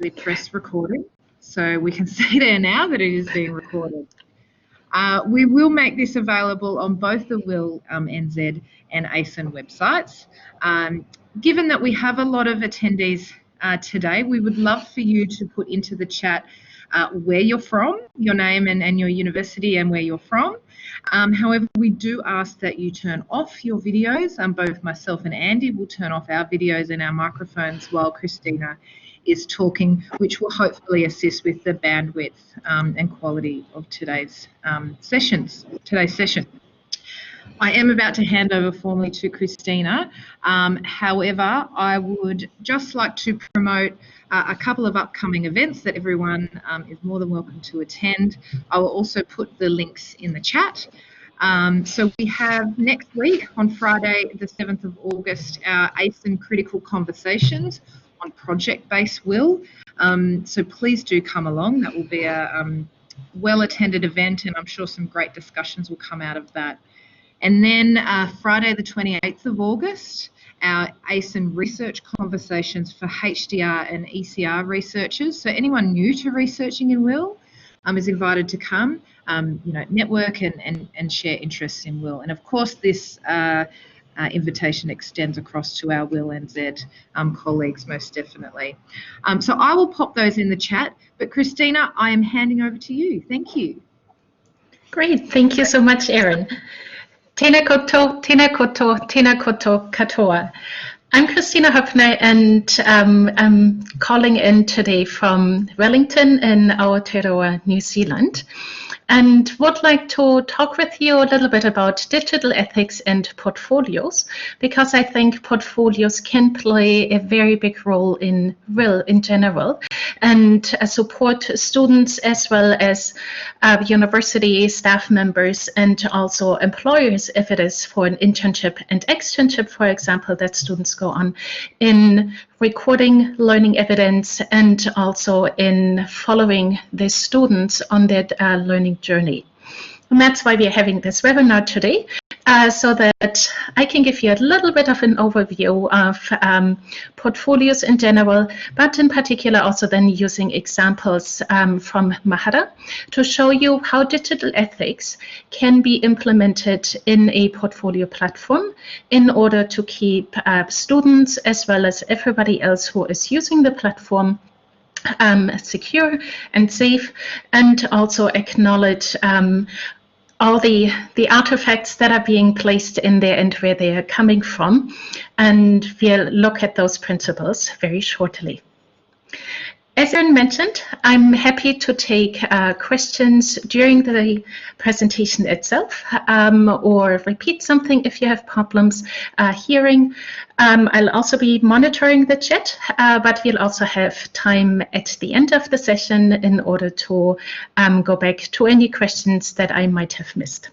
actually press recording, so we can see there now that it is being recorded. We will make this available on both the WILNZ and ACEN websites. Given that we have a lot of attendees today, we would love for you to put into the chat where you're from, your name and your university and where you're from. However, we do ask that you turn off your videos. Both myself and Andy will turn off our videos and our microphones while Christina is talking, which will hopefully assist with the bandwidth and quality of today's session. I am about to hand over formally to Christina. However, I would just like to promote a couple of upcoming events that everyone is more than welcome to attend. I will also put the links in the chat. So we have next week on Friday, the 7th of August, our ACEN Critical Conversations on project-based will. So please do come along. That will be a well-attended event, and I'm sure some great discussions will come out of that. And then Friday the 28th of August, our ACEN Research Conversations for HDR and ECR researchers. So anyone new to researching in will is invited to come, network and share interests in will. And of course, this invitation extends across to our WILNZ colleagues, most definitely. So I will pop those in the chat, but Christina, I am handing over to you. Thank you. Great, thank you so much, Erin. Tēnā koutou, tēnā koutou, tēnā koutou katoa. I'm Christina Höppner, and I'm calling in today from Wellington in Aotearoa, New Zealand, and would like to talk with you a little bit about digital ethics and portfolios, because I think portfolios can play a very big role in will in general, and support students as well as university staff members and also employers, if it is for an internship and externship, for example, that students go on, in recording learning evidence and also in following the students on their learning journey. And that's why we are having this webinar today, so that I can give you a little bit of an overview of portfolios in general, but in particular also then using examples from Mahara to show you how digital ethics can be implemented in a portfolio platform in order to keep students as well as everybody else who is using the platform secure and safe, and also acknowledge all the artifacts that are being placed in there and where they are coming from. And we'll look at those principles very shortly. As Erin mentioned, I'm happy to take questions during the presentation itself, or repeat something if you have problems hearing. I'll also be monitoring the chat, but we'll also have time at the end of the session in order to go back to any questions that I might have missed.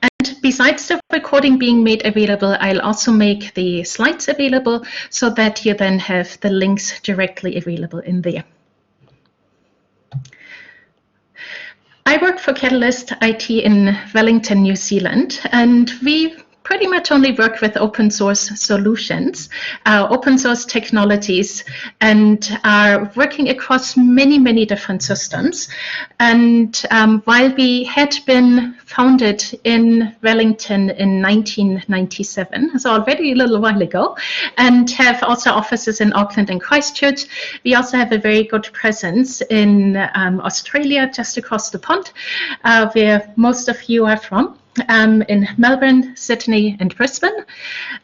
And besides the recording being made available, I'll also make the slides available so that you then have the links directly available in there. I work for Catalyst IT in Wellington, New Zealand, and we pretty much only work with open source solutions, open source technologies, and are working across many, many different systems. And while we had been founded in Wellington in 1997, so already a little while ago, and have also offices in Auckland and Christchurch, we also have a very good presence in Australia, just across the pond, where most of you are from. In Melbourne, Sydney and Brisbane,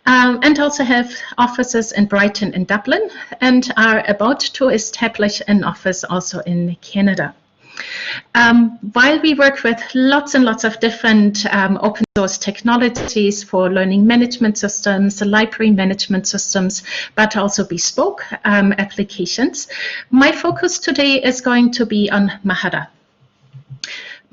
and also have offices in Brighton and Dublin, and are about to establish an office also in Canada. While we work with lots and lots of different open source technologies for learning management systems, library management systems, but also bespoke applications, my focus today is going to be on Mahara.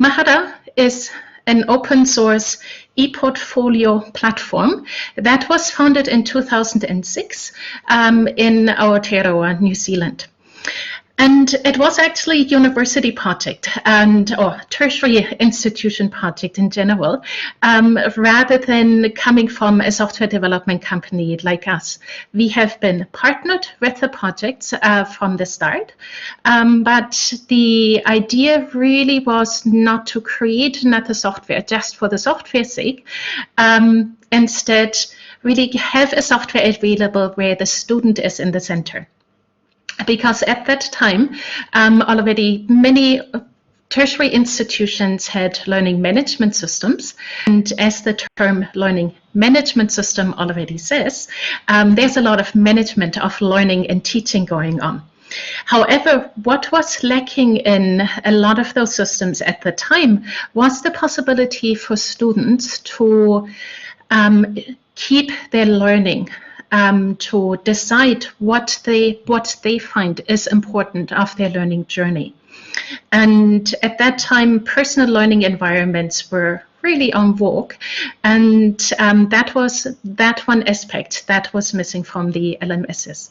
Mahara is an open source e-portfolio platform that was founded in 2006 in Aotearoa, New Zealand. And it was actually a university project or tertiary institution project in general, rather than coming from a software development company like us. We have been partnered with the projects from the start, but the idea really was not to create another software just for the software's sake. Instead, really have a software available where the student is in the center. Because at that time, already many tertiary institutions had learning management systems. And as the term learning management system already says, there's a lot of management of learning and teaching going on. However, what was lacking in a lot of those systems at the time was the possibility for students to keep their learning, to decide what they find is important of their learning journey. And at that time, personal learning environments were really en vogue, and that was that one aspect that was missing from the LMSs.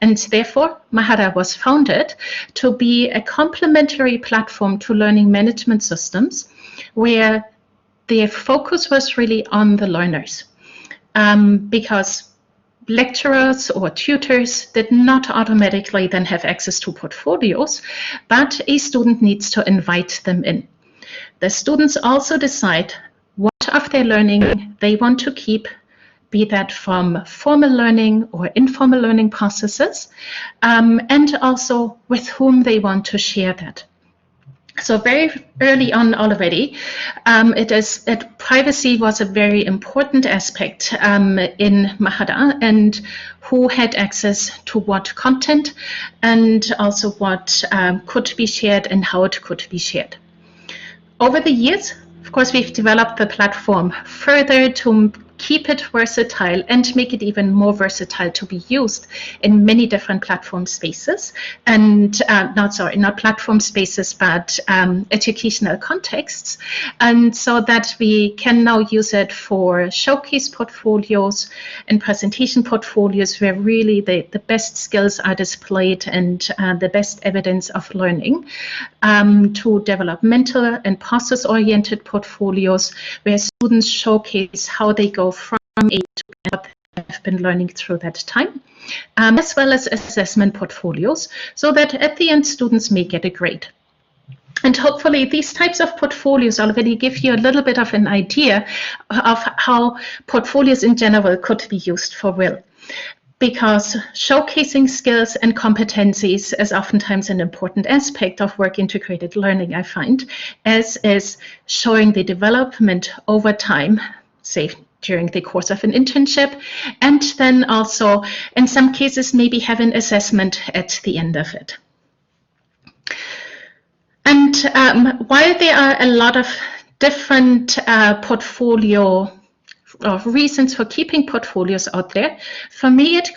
And therefore, Mahara was founded to be a complementary platform to learning management systems, where their focus was really on the learners, because lecturers or tutors did not automatically then have access to portfolios, but a student needs to invite them in. The students also decide what of their learning they want to keep, be that from formal learning or informal learning processes, and also with whom they want to share that. So very early on already, privacy was a very important aspect in Mahara, and who had access to what content, and also what could be shared and how it could be shared. Over the years, of course, we've developed the platform further to keep it versatile and make it even more versatile to be used in many different platform spaces, and not platform spaces, but educational contexts, and so that we can now use it for showcase portfolios and presentation portfolios where really the best skills are displayed and the best evidence of learning, to developmental and process-oriented portfolios where students showcase how they go from A to B and what they have been learning through that time, as well as assessment portfolios, so that at the end students may get a grade. And hopefully these types of portfolios already give you a little bit of an idea of how portfolios in general could be used for WIL. Because showcasing skills and competencies is oftentimes an important aspect of work-integrated learning, I find, as is showing the development over time, say during the course of an internship, and then also, in some cases, maybe have an assessment at the end of it. And while there are a lot of different portfolio reasons for keeping portfolios out there, for me it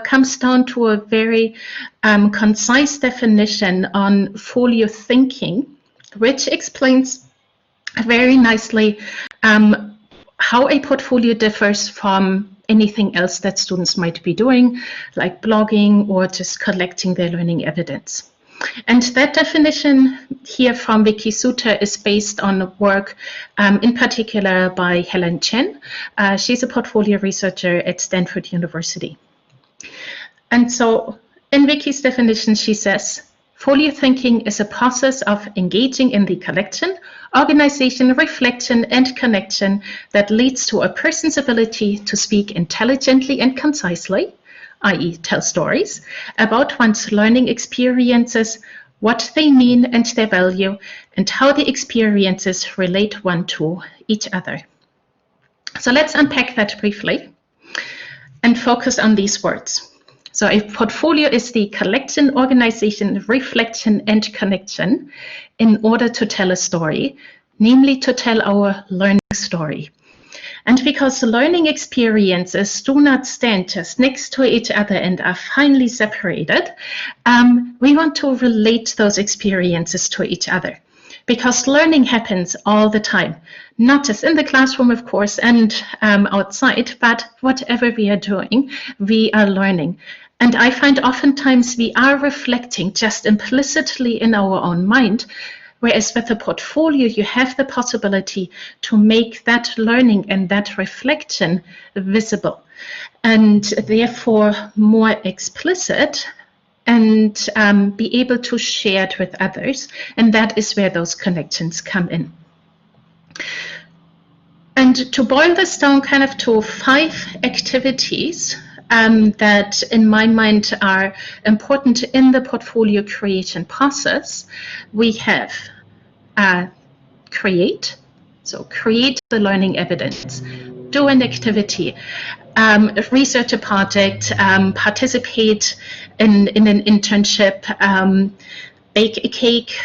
comes down to a very concise definition on folio thinking, which explains very nicely how a portfolio differs from anything else that students might be doing, like blogging or just collecting their learning evidence. And that definition here from Wikisutta is based on work in particular by Helen Chen. She's a portfolio researcher at Stanford University. And so in Wiki's definition, she says, folio thinking is a process of engaging in the collection, organization, reflection, and connection that leads to a person's ability to speak intelligently and concisely, i.e. tell stories, about one's learning experiences, what they mean and their value, and how the experiences relate one to each other. So let's unpack that briefly and focus on these words. So a portfolio is the collection, organization, reflection, and connection in order to tell a story, namely to tell our learning story. And because learning experiences do not stand just next to each other and are finely separated, we want to relate those experiences to each other. Because learning happens all the time, not just in the classroom, of course, and outside, but whatever we are doing, we are learning. And I find oftentimes we are reflecting just implicitly in our own mind, whereas with a portfolio, you have the possibility to make that learning and that reflection visible, and therefore more explicit, and be able to share it with others. And that is where those connections come in. And to boil this down kind of to 5 activities that in my mind are important in the portfolio creation process, we have create. So create the learning evidence, do an activity, research a project, participate in an internship, bake a cake,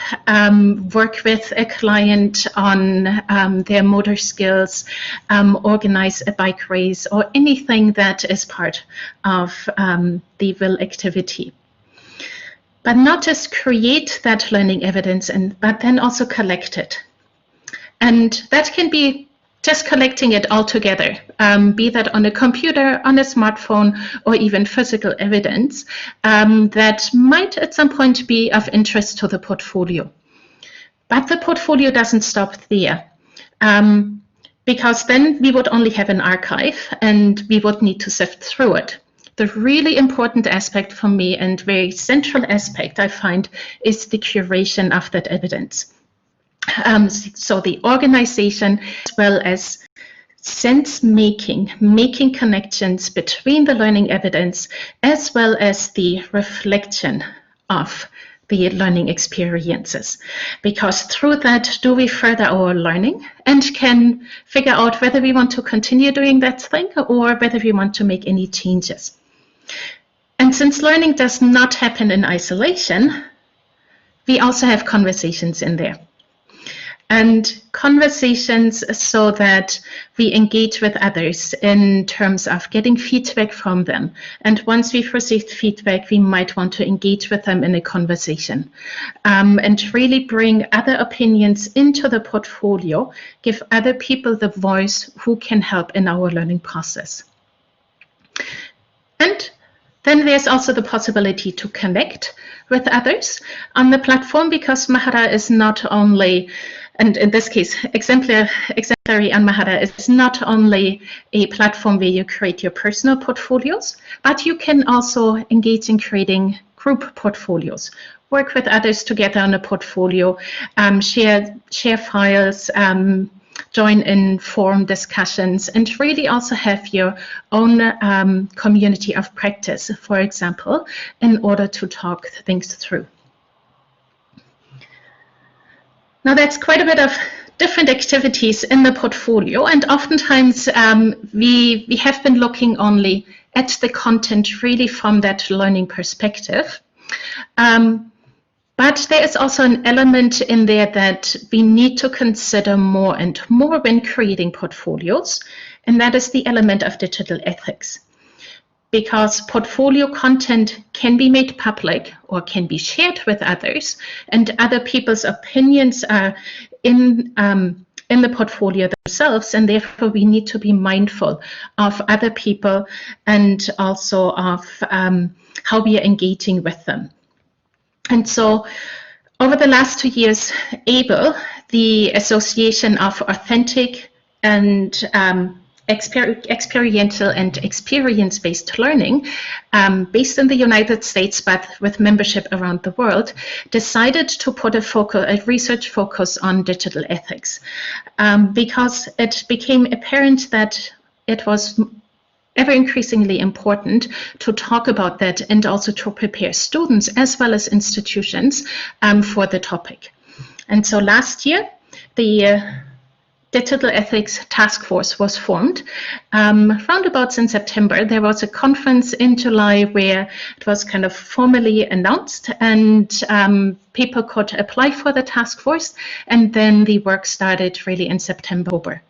work with a client on their motor skills, organize a bike race, or anything that is part of the WIL activity. But not just create that learning evidence, but then also collect it. And that can be just collecting it all together, be that on a computer, on a smartphone, or even physical evidence that might at some point be of interest to the portfolio. But the portfolio doesn't stop there, because then we would only have an archive and we would need to sift through it. The really important aspect for me, and very central aspect I find, is the curation of that evidence. So the organization, as well as sense making connections between the learning evidence, as well as the reflection of the learning experiences. Because through that, do we further our learning and can figure out whether we want to continue doing that thing or whether we want to make any changes. And since learning does not happen in isolation, we also have conversations in there. And conversations so that we engage with others in terms of getting feedback from them. And once we've received feedback, we might want to engage with them in a conversation and really bring other opinions into the portfolio, give other people the voice who can help in our learning process. And then there's also the possibility to connect with others on the platform, because Mahara is not only, and in this case, Exemplary on Mahara is not only a platform where you create your personal portfolios, but you can also engage in creating group portfolios, work with others together on a portfolio, share files, join in forum discussions, and really also have your own community of practice, for example, in order to talk things through. Now that's quite a bit of different activities in the portfolio, and oftentimes we have been looking only at the content really from that learning perspective. But there is also an element in there that we need to consider more and more when creating portfolios, and that is the element of digital ethics. Because portfolio content can be made public or can be shared with others, and other people's opinions are in the portfolio themselves, and therefore we need to be mindful of other people and also of how we are engaging with them. And so over the last 2 years, ABLE, the Association of Authentic and Experiential and Experience-Based Learning, based in the United States but with membership around the world, decided to put a research focus on digital ethics, because it became apparent that it was ever increasingly important to talk about that and also to prepare students as well as institutions for the topic. And so last year, the Digital Ethics Task Force was formed. Roundabouts in September, there was a conference in July where it was kind of formally announced, and people could apply for the task force, and then the work started really in September.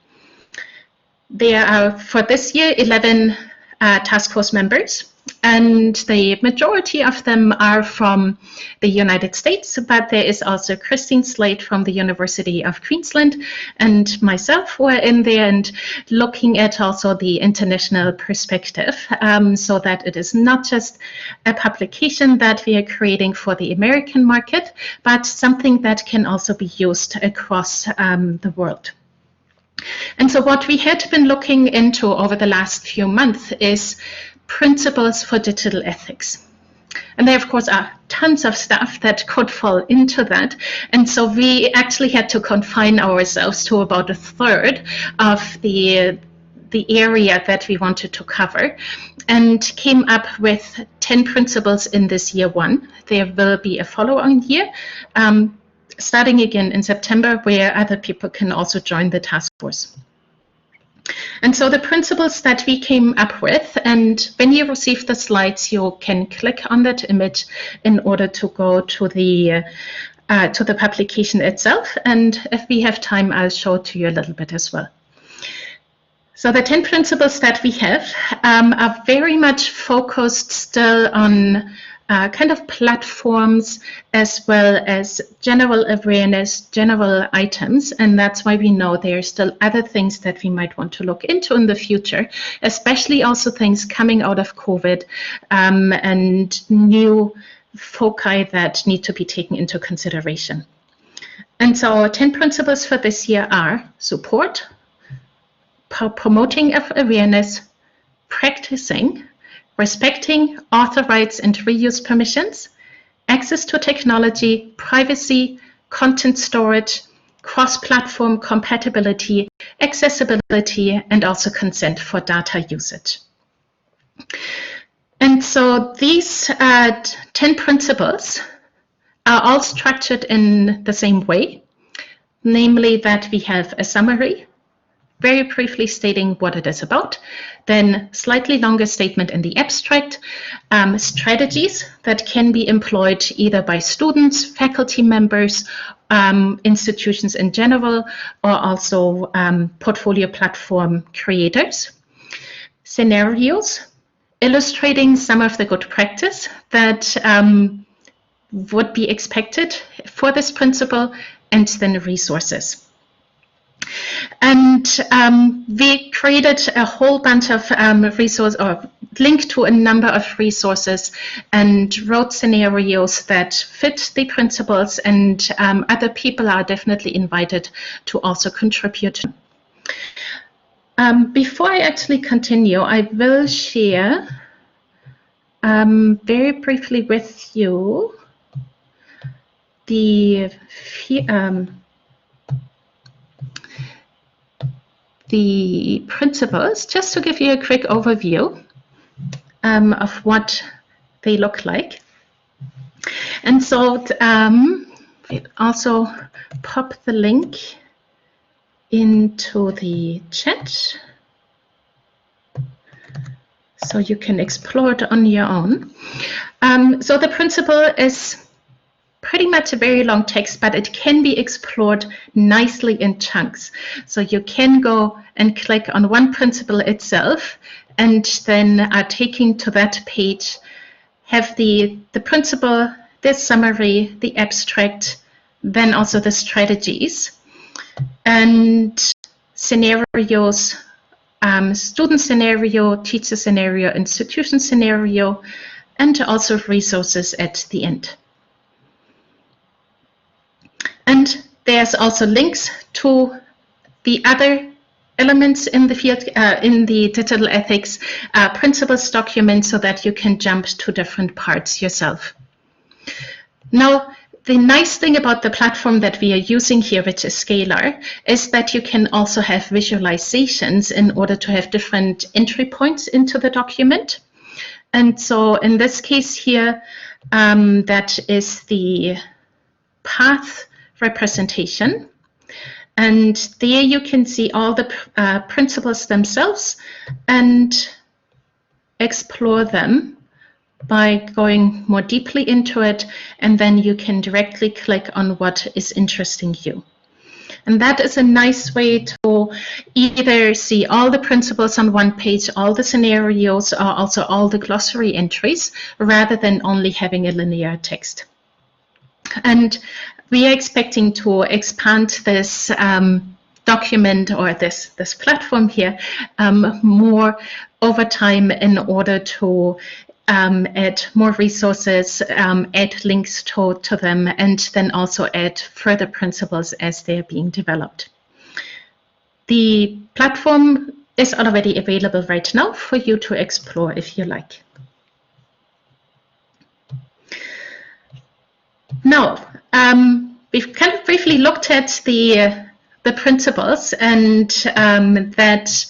There are, for this year, 11 task force members, And the majority of them are from the United States, but there is also Christine Slade from the University of Queensland and myself who are in there and looking at also the international perspective, so that it is not just a publication that we are creating for the American market, but something that can also be used across the world. And so what we had been looking into over the last few months is principles for digital ethics. And there, of course, are tons of stuff that could fall into that. And so we actually had to confine ourselves to about a third of the area that we wanted to cover, and came up with 10 principles in this year one. There will be a follow-on year, starting again in September, where other people can also join the task force. And so the principles that we came up with, and when you receive the slides, you can click on that image in order to go to the publication itself. And if we have time, I'll show it to you a little bit as well. So the 10 principles that we have are very much focused still on kind of platforms as well as general awareness, general items, and that's why we know there are still other things that we might want to look into in the future, especially also things coming out of COVID and new foci that need to be taken into consideration. And so 10 principles for this year are support, promoting of awareness, practicing, respecting author rights and reuse permissions, access to technology, privacy, content storage, cross-platform compatibility, accessibility, and also consent for data usage. And so these 10 principles are all structured in the same way, namely that we have a summary, very briefly stating what it is about, then slightly longer statement in the abstract, strategies that can be employed either by students, faculty members, institutions in general, or also portfolio platform creators, scenarios, illustrating some of the good practice that would be expected for this principle, and then resources. And we created a whole bunch of resources, or linked to a number of resources, and wrote scenarios that fit the principles, and other people are definitely invited to also contribute. Before I actually continue, I will share very briefly with you the principles, just to give you a quick overview of what they look like. And so we'll also pop the link into the chat so you can explore it on your own. So the principle is pretty much a very long text, but it can be explored nicely in chunks. So you can go and click on one principle itself, and then taking to that page, have the principle, the summary, the abstract, then also the strategies, and scenarios, student scenario, teacher scenario, institution scenario, and also resources at the end. And there's also links to the other elements in the field, in the digital ethics principles document, so that you can jump to different parts yourself. Now, the nice thing about the platform that we are using here, which is Scalar, is that you can also have visualizations in order to have different entry points into the document. And so in this case here, that is the path representation, and there you can see all the principles themselves and explore them by going more deeply into it, and then you can directly click on what is interesting you. And that is a nice way to to either see all the principles on one page, all the scenarios, or also all the glossary entries, rather than only having a linear text. And we are expecting to expand this document or this platform here more over time in order to add more resources, add links to them, and then also add further principles as they're being developed. The platform is already available right now for you to explore if you like. Now, we've kind of briefly looked at the principles, and that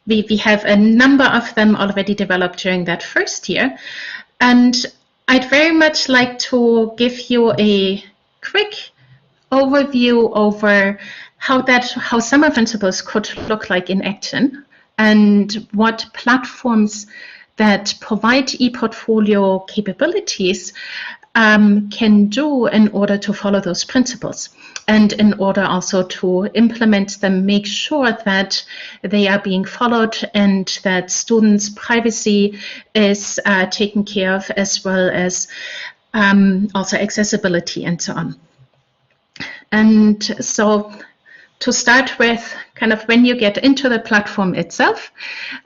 we have a number of them already developed during that first year. And I'd very much like to give you a quick overview over how summer principles could look like in action, and what platforms that provide ePortfolio capabilities can do in order to follow those principles, and in order also to implement them, make sure that they are being followed and that students' privacy is taken care of, as well as also accessibility and so on. And so to start with, kind of when you get into the platform itself,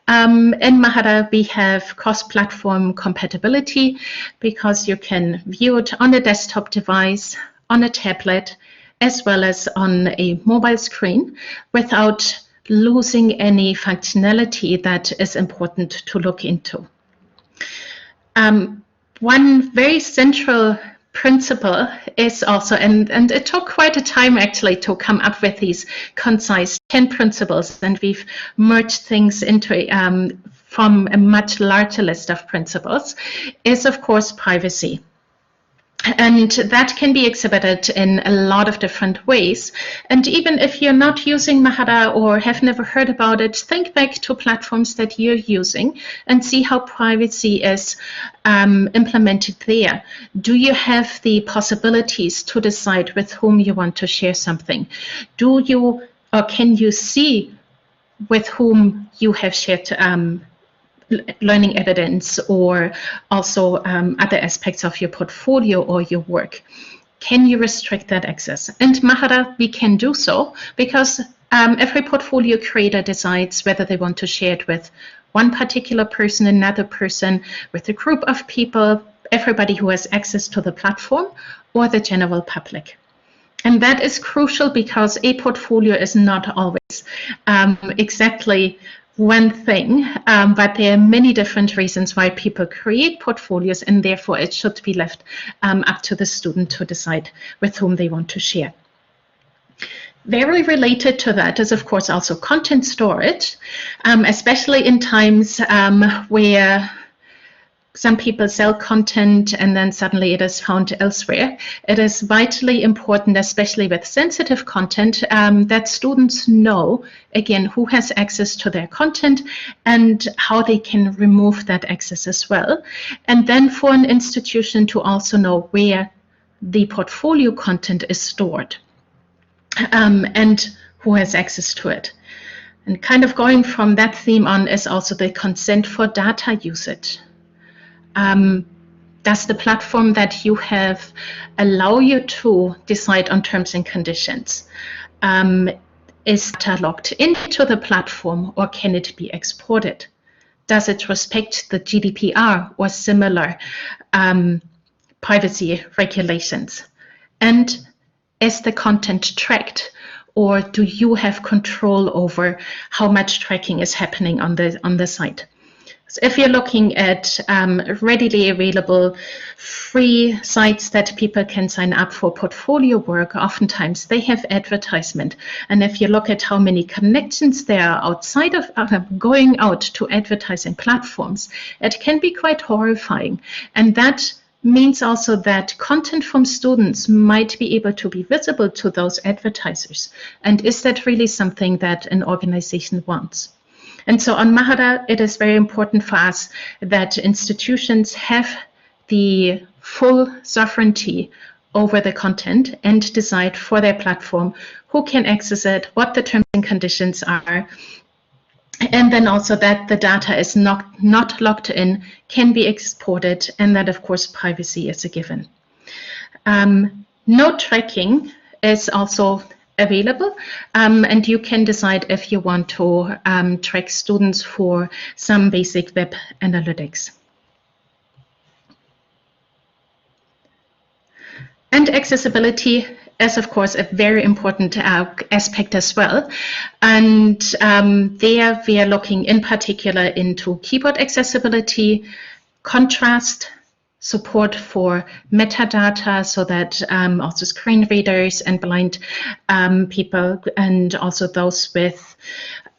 in Mahara we have cross-platform compatibility, because you can view it on a desktop device, on a tablet, as well as on a mobile screen, without losing any functionality that is important to look into. One very central principle is also, and it took quite a time actually to come up with these concise 10 principles, and we've merged things into from a much larger list of principles, is of course privacy. And that can be exhibited in a lot of different ways. And even if you're not using Mahara or have never heard about it, think back to platforms that you're using and see how privacy is implemented there. Do you have the possibilities to decide with whom you want to share something? Do you, or can you see with whom you have shared learning evidence, or also other aspects of your portfolio or your work? Can you restrict that access? And Mahara, we can do so, because every portfolio creator decides whether they want to share it with one particular person, another person, with a group of people, everybody who has access to the platform, or the general public. And that is crucial, because a portfolio is not always exactly one thing, but there are many different reasons why people create portfolios, and therefore it should be left up to the student to decide with whom they want to share. Very related to that is, of course, also content storage, especially in times where some people sell content and then suddenly it is found elsewhere. It is vitally important, especially with sensitive content, that students know, again, who has access to their content and how they can remove that access as well. And then for an institution to also know where the portfolio content is stored and who has access to it. And kind of going from that theme on is also the consent for data usage. Does the platform that you have allow you to decide on terms and conditions? Is data logged into the platform, or can it be exported? Does it respect the GDPR or similar privacy regulations? And is the content tracked, or do you have control over how much tracking is happening on the site? So if you're looking at readily available free sites that people can sign up for portfolio work, oftentimes they have advertisement. And if you look at how many connections there are outside of going out to advertising platforms, it can be quite horrifying. And that means also that content from students might be able to be visible to those advertisers. And is that really something that an organization wants? And so on Mahara, it is very important for us that institutions have the full sovereignty over the content and decide for their platform who can access it, what the terms and conditions are, and then also that the data is not locked in, can be exported, and that, of course, privacy is a given. Node tracking is also available, and you can decide if you want to track students for some basic web analytics. And accessibility is, of course, a very important aspect as well. And there we are looking in particular into keyboard accessibility, contrast, support for metadata, so that also screen readers and blind people, and also those with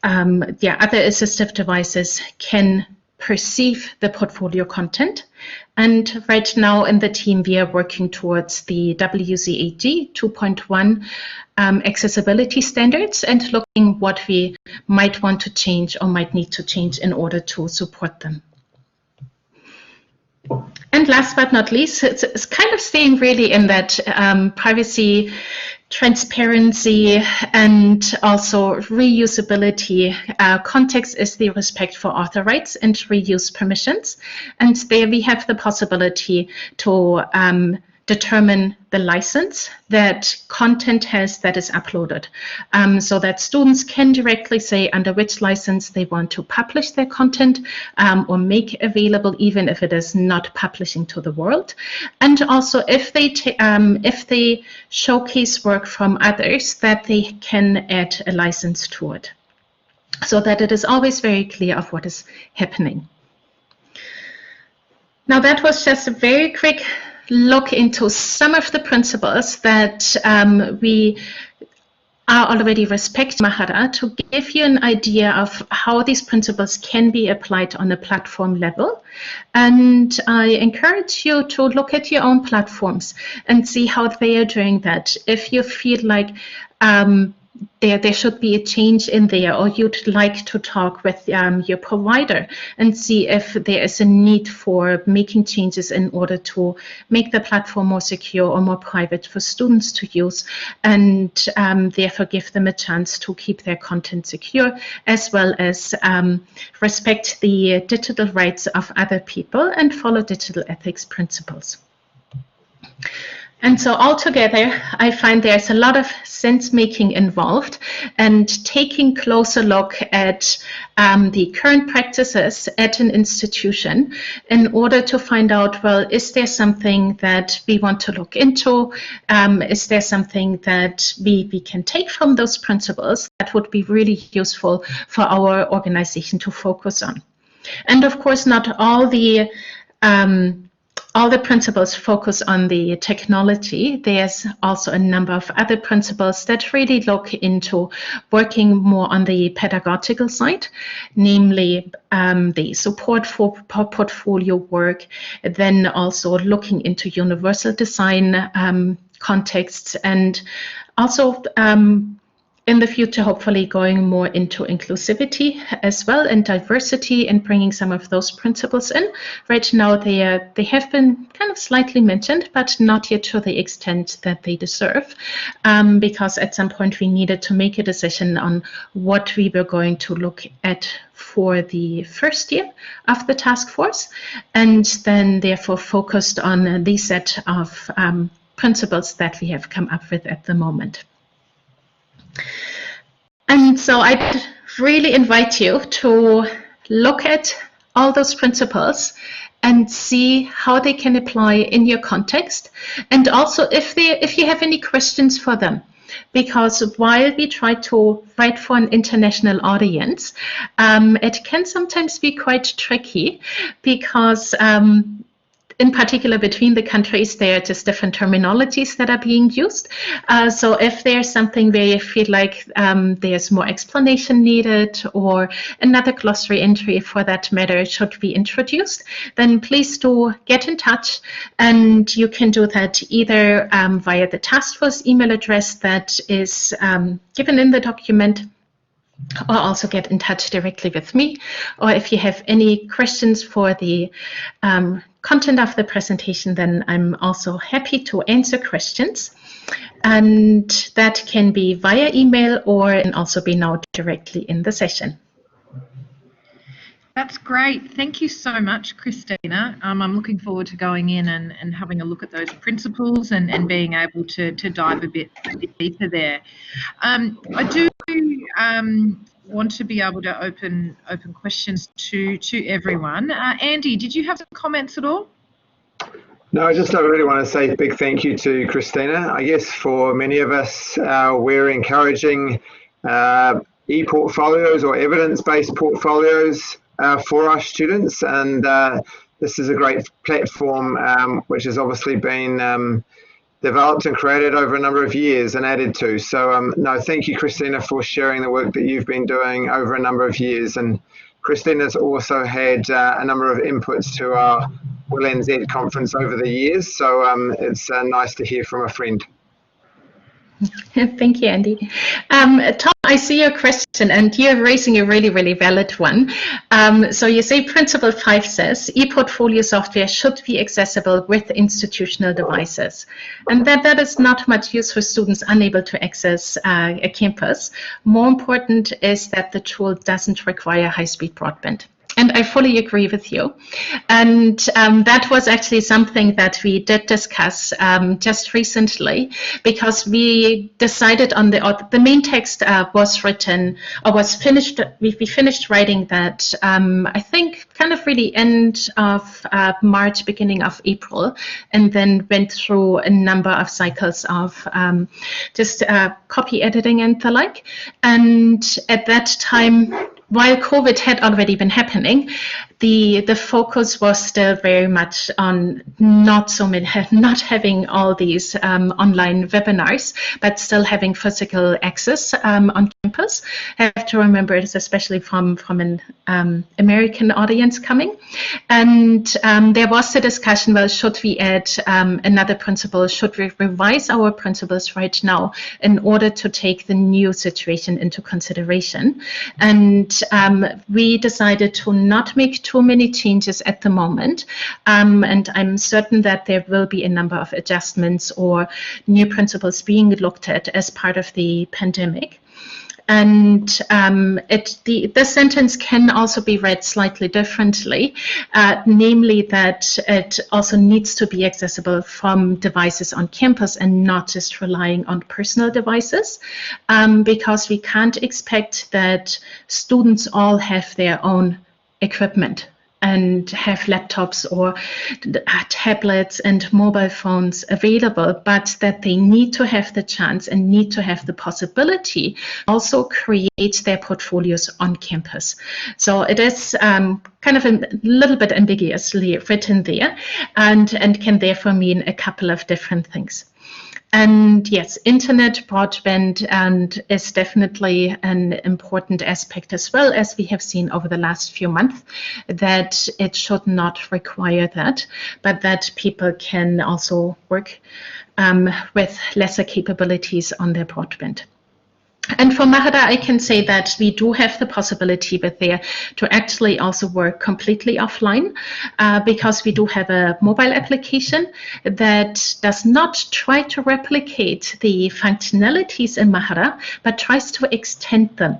other assistive devices, can perceive the portfolio content. And right now in the team, we are working towards the WCAG 2.1 accessibility standards, and looking what we might want to change or might need to change in order to support them. And last but not least, it's kind of staying really in that privacy, transparency, and also reusability context is the respect for author rights and reuse permissions. And there we have the possibility to determine the license that content has that is uploaded, so that students can directly say under which license they want to publish their content or make available, even if it is not publishing to the world. And also if they showcase work from others, that they can add a license to it, so that it is always very clear of what is happening. Now that was just a very quick look into some of the principles that we are already respecting Mahara, to give you an idea of how these principles can be applied on a platform level. And I encourage you to look at your own platforms and see how they are doing that. If you feel like there should be a change in there, or you'd like to talk with your provider and see if there is a need for making changes in order to make the platform more secure or more private for students to use, and therefore give them a chance to keep their content secure, as well as respect the digital rights of other people and follow digital ethics principles. And so altogether, I find there's a lot of sense making involved, and taking closer look at the current practices at an institution in order to find out, well, is there something that we want to look into? Is there something that we can take from those principles that would be really useful for our organization to focus on? And of course, not all the principles focus on the technology. There's also a number of other principles that really look into working more on the pedagogical side, namely the support for portfolio work, then also looking into universal design contexts, and also in the future, hopefully going more into inclusivity as well, and diversity, and bringing some of those principles in. Right now, they have been kind of slightly mentioned, but not yet to the extent that they deserve, because at some point we needed to make a decision on what we were going to look at for the first year of the task force, and then therefore focused on the set of principles that we have come up with at the moment. And so I'd really invite you to look at all those principles and see how they can apply in your context, and also if you have any questions for them. Because while we try to write for an international audience, it can sometimes be quite tricky, because in particular between the countries, there are just different terminologies that are being used. So if there's something where you feel like there's more explanation needed, or another glossary entry for that matter should be introduced, then please do get in touch. And you can do that either via the task force email address that is given in the document, or also get in touch directly with me. Or if you have any questions for the content of the presentation, then I'm also happy to answer questions. And that can be via email or can also be now directly in the session. That's great. Thank you so much, Christina. I'm looking forward to going in and having a look at those principles and being able to dive a bit deeper there. I do want to be able to open questions to everyone. Andy, did you have some comments at all? No, I really want to say a big thank you to Christina. I guess for many of us, we're encouraging e-portfolios or evidence-based portfolios for our students, and this is a great platform which has obviously been developed and created over a number of years and added to. So no, thank you, Christina, for sharing the work that you've been doing over a number of years. And Christina's also had a number of inputs to our WILNZ conference over the years, so it's nice to hear from a friend. Thank you, Andy. Tom, I see your question, and you're raising a really, really valid one. So you say Principle 5 says e-portfolio software should be accessible with institutional devices, and that is not much use for students unable to access a campus. More important is that the tool doesn't require high-speed broadband. And I fully agree with you. And that was actually something that we did discuss just recently, because we decided on the main text was written or was finished. We finished writing that, I think, kind of really end of March, beginning of April, and then went through a number of cycles of just copy editing and the like. And at that time, while COVID had already been happening, the focus was still very much on not having all these online webinars, but still having physical access on campus. I have to remember it's especially from an American audience coming. And there was the discussion, well, should we add another principle? Should we revise our principles right now in order to take the new situation into consideration? And we decided to not make too many changes at the moment, and I'm certain that there will be a number of adjustments or new principles being looked at as part of the pandemic. And the sentence can also be read slightly differently, namely that it also needs to be accessible from devices on campus and not just relying on personal devices, because we can't expect that students all have their own equipment and have laptops or tablets and mobile phones available, but that they need to have the chance and need to have the possibility also create their portfolios on campus. So it is kind of a little bit ambiguously written there, and can therefore mean a couple of different things. And yes, internet broadband is definitely an important aspect, as well, as we have seen over the last few months, that it should not require that, but that people can also work with lesser capabilities on their broadband. And for Mahara, I can say that we do have the possibility with there to actually also work completely offline, because we do have a mobile application that does not try to replicate the functionalities in Mahara, but tries to extend them.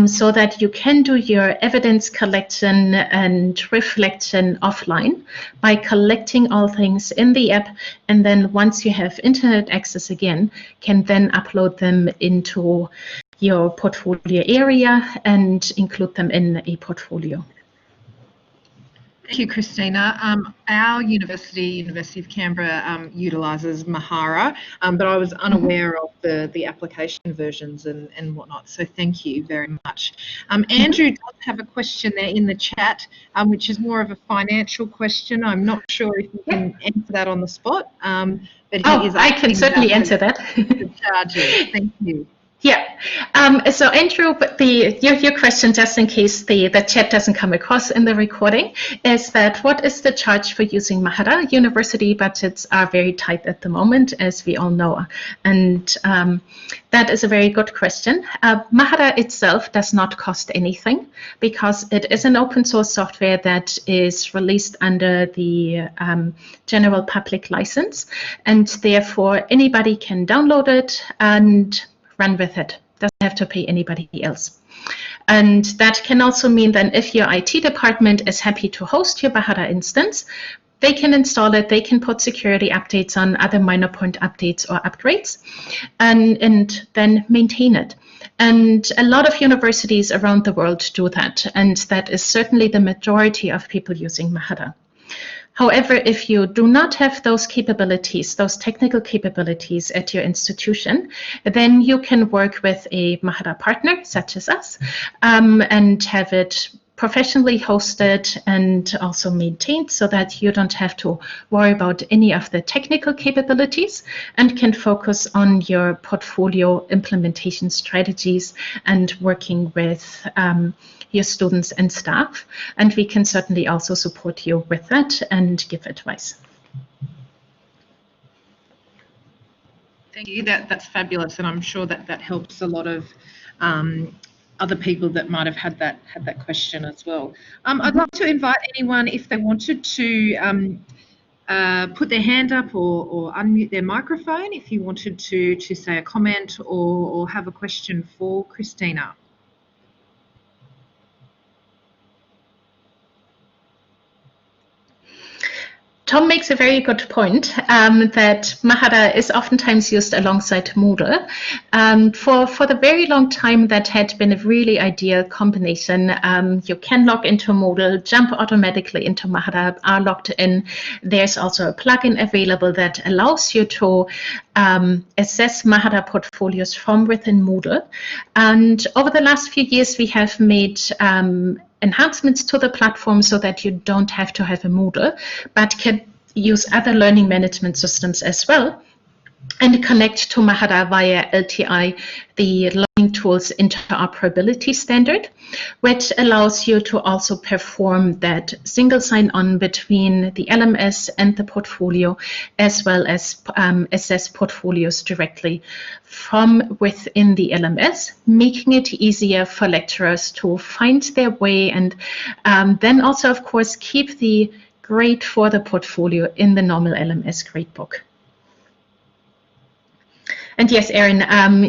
So that you can do your evidence collection and reflection offline by collecting all things in the app, and then once you have internet access again, can then upload them into your portfolio area and include them in a portfolio. Thank you, Christina. Our University of Canberra utilises Mahara, but I was unaware of the application versions and whatnot, so thank you very much. Andrew does have a question there in the chat, which is more of a financial question. I'm not sure if you can answer that on the spot, but he is I can certainly answer that. The charges. Thank you. Yeah. So Andrew, but your question, just in case the chat doesn't come across in the recording, is that what is the charge for using Mahara? University budgets are very tight at the moment, as we all know, and that is a very good question. Mahara itself does not cost anything because it is an open source software that is released under the general public license, and therefore anybody can download it and run with it. Doesn't have to pay anybody else. And that can also mean that if your IT department is happy to host your Mahara instance, they can install it, they can put security updates on, other minor point updates or upgrades, and then maintain it. And a lot of universities around the world do that, and that is certainly the majority of people using Mahara. However, if you do not have those capabilities, those technical capabilities at your institution, then you can work with a Mahara partner, such as us, and have it professionally hosted and also maintained so that you don't have to worry about any of the technical capabilities and can focus on your portfolio implementation strategies and working with your students and staff, and we can certainly also support you with that and give advice. Thank you. That's fabulous, and I'm sure that helps a lot of other people that might have had that question as well. I'd like to invite anyone, if they wanted to put their hand up or unmute their microphone, if you wanted to say a comment or have a question for Christina. Tom makes a very good point that Mahara is oftentimes used alongside Moodle. For the very long time, that had been a really ideal combination. You can log into Moodle, jump automatically into Mahara, are logged in. There's also a plugin available that allows you to assess Mahara portfolios from within Moodle. And over the last few years, we have made enhancements to the platform so that you don't have to have a Moodle, but can use other learning management systems as well and connect to Mahara via LTI, the Learning Tools Interoperability Standard, which allows you to also perform that single sign-on between the LMS and the portfolio, as well as assess portfolios directly from within the LMS, making it easier for lecturers to find their way and then also, of course, keep the grade for the portfolio in the normal LMS gradebook. And yes, Erin,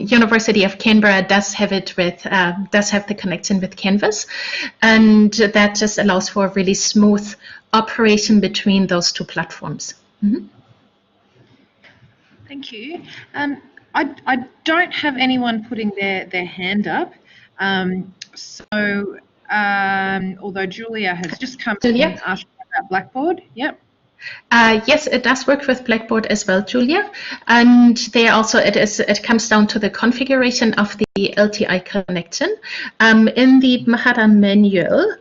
University of Canberra does have it with does have the connection with Canvas, and that just allows for a really smooth operation between those two platforms. Mm-hmm. Thank you. I don't have anyone putting their hand up, although Julia has just come in asking about Blackboard. Yep. Yes, it does work with Blackboard as well, Julia. And there also it comes down to the configuration of the LTI connection. In the Mahara manual,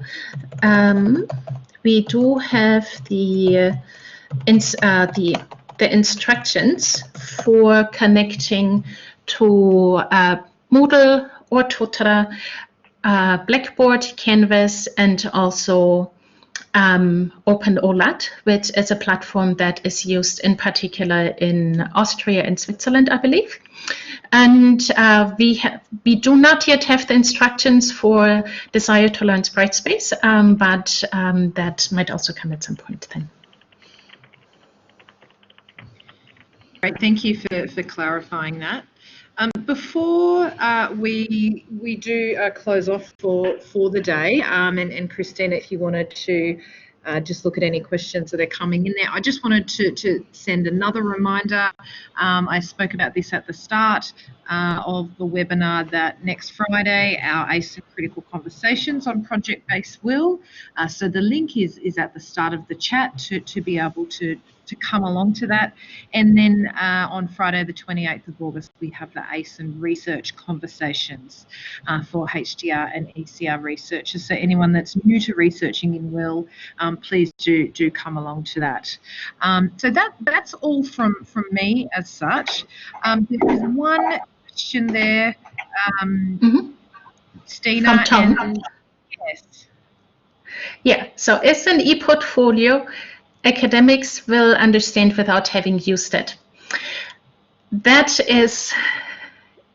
we do have the instructions for connecting to Moodle or Totara, Blackboard, Canvas, and also OpenOLAT, which is a platform that is used in particular in Austria and Switzerland, I believe. And we do not yet have the instructions for Desire to Learn Brightspace, but that might also come at some point then. Great, thank you for clarifying that. Before we do close off for the day, and Christina, if you wanted to just look at any questions that are coming in there, I just wanted to send another reminder. I spoke about this at the start of the webinar, that next Friday our ACEN Critical Conversations on Project-Based Will. So the link is at the start of the chat to be able to come along to that. And then on Friday the 28th of August we have the ACEN Research Conversations for HDR and ECR researchers. So anyone that's new to researching in WIL, please do come along to that. So that's all from me as such. There's one question there Stina From Tom. and yes. Yeah, so is an e-portfolio academics will understand without having used it? That is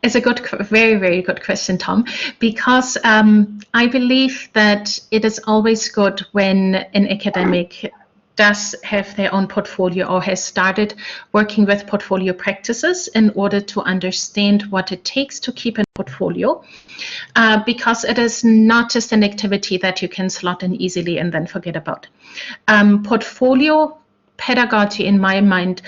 a very, very good question, Tom, because I believe that it is always good when an academic does have their own portfolio or has started working with portfolio practices in order to understand what it takes to keep a portfolio, because it is not just an activity that you can slot in easily and then forget about. Portfolio pedagogy, in my mind,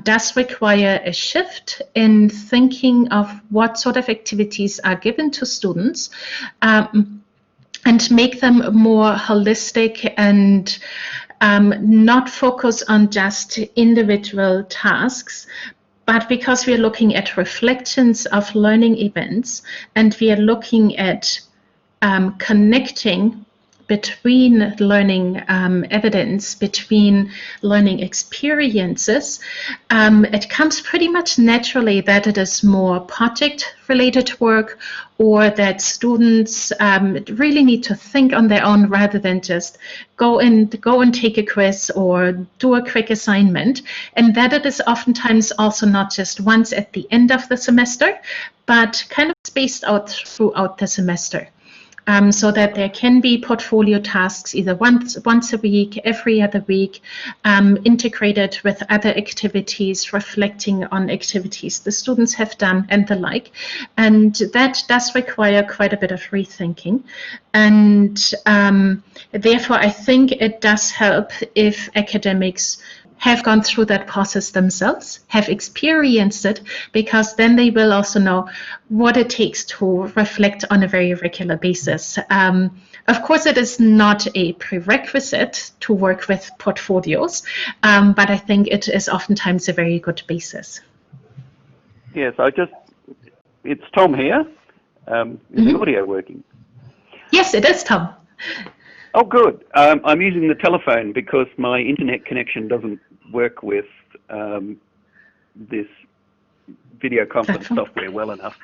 does require a shift in thinking of what sort of activities are given to students, and make them more holistic and not focus on just individual tasks, but because we are looking at reflections of learning events and we are looking at connecting between learning evidence, between learning experiences, it comes pretty much naturally that it is more project-related work, or that students really need to think on their own rather than just go and take a quiz or do a quick assignment, and that it is oftentimes also not just once at the end of the semester, but kind of spaced out throughout the semester. So that there can be portfolio tasks either once a week, every other week, integrated with other activities, reflecting on activities the students have done and the like. And that does require quite a bit of rethinking. And therefore, I think it does help if academics have gone through that process themselves, have experienced it, because then they will also know what it takes to reflect on a very regular basis. Of course, it is not a prerequisite to work with portfolios, but I think it is oftentimes a very good basis. Yes, it's Tom here. Is the audio working? Yes, it is, Tom. Oh, good. I'm using the telephone because my internet connection doesn't work with this video conference software well enough.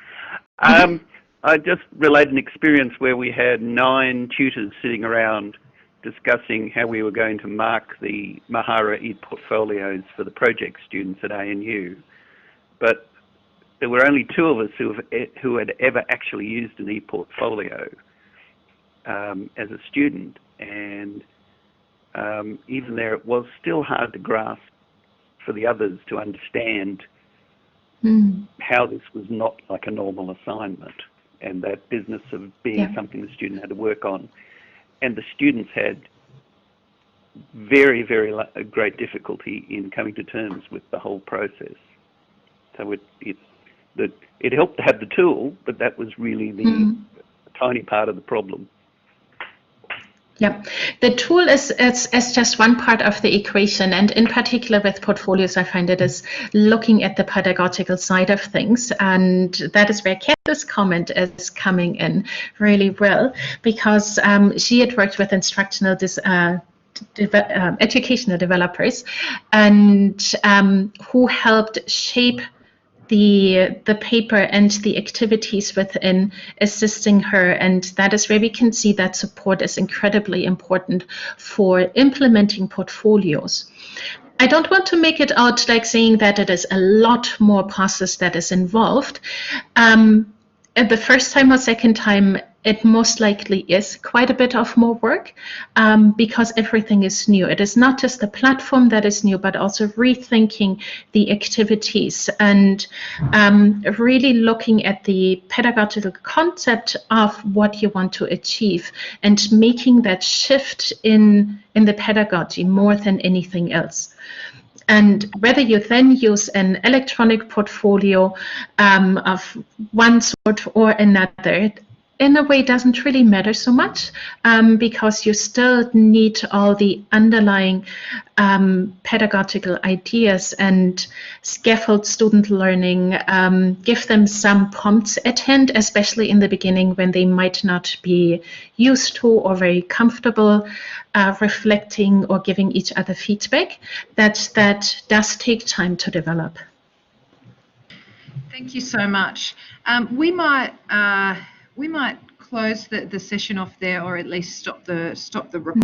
I just relayed an experience where we had 9 tutors sitting around discussing how we were going to mark the Mahara e-portfolios for the project students at ANU. But there were only 2 of us who had ever actually used an e-portfolio as a student, and even there it was still hard to grasp for the others to understand how this was not like a normal assignment, and that business of being something the student had to work on. And the students had very, very great difficulty in coming to terms with the whole process. So it helped to have the tool, but that was really the tiny part of the problem. Yeah, the tool is just one part of the equation, and in particular with portfolios, I find it is looking at the pedagogical side of things, and that is where Kathy's comment is coming in really well, because she had worked with instructional educational developers, and who helped shape the paper and the activities within, assisting her, and that is where we can see that support is incredibly important for implementing portfolios. I don't want to make it out like saying that it is a lot more process that is involved. At the first time or second time, it most likely is quite a bit of more work, because everything is new. It is not just the platform that is new, but also rethinking the activities and really looking at the pedagogical concept of what you want to achieve and making that shift in the pedagogy more than anything else. And whether you then use an electronic portfolio of one sort or another, in a way doesn't really matter so much, because you still need all the underlying pedagogical ideas and scaffold student learning, give them some prompts at hand, especially in the beginning when they might not be used to or very comfortable reflecting or giving each other feedback. That does take time to develop. Thank you so much. We might close the session off there, or at least stop the recording.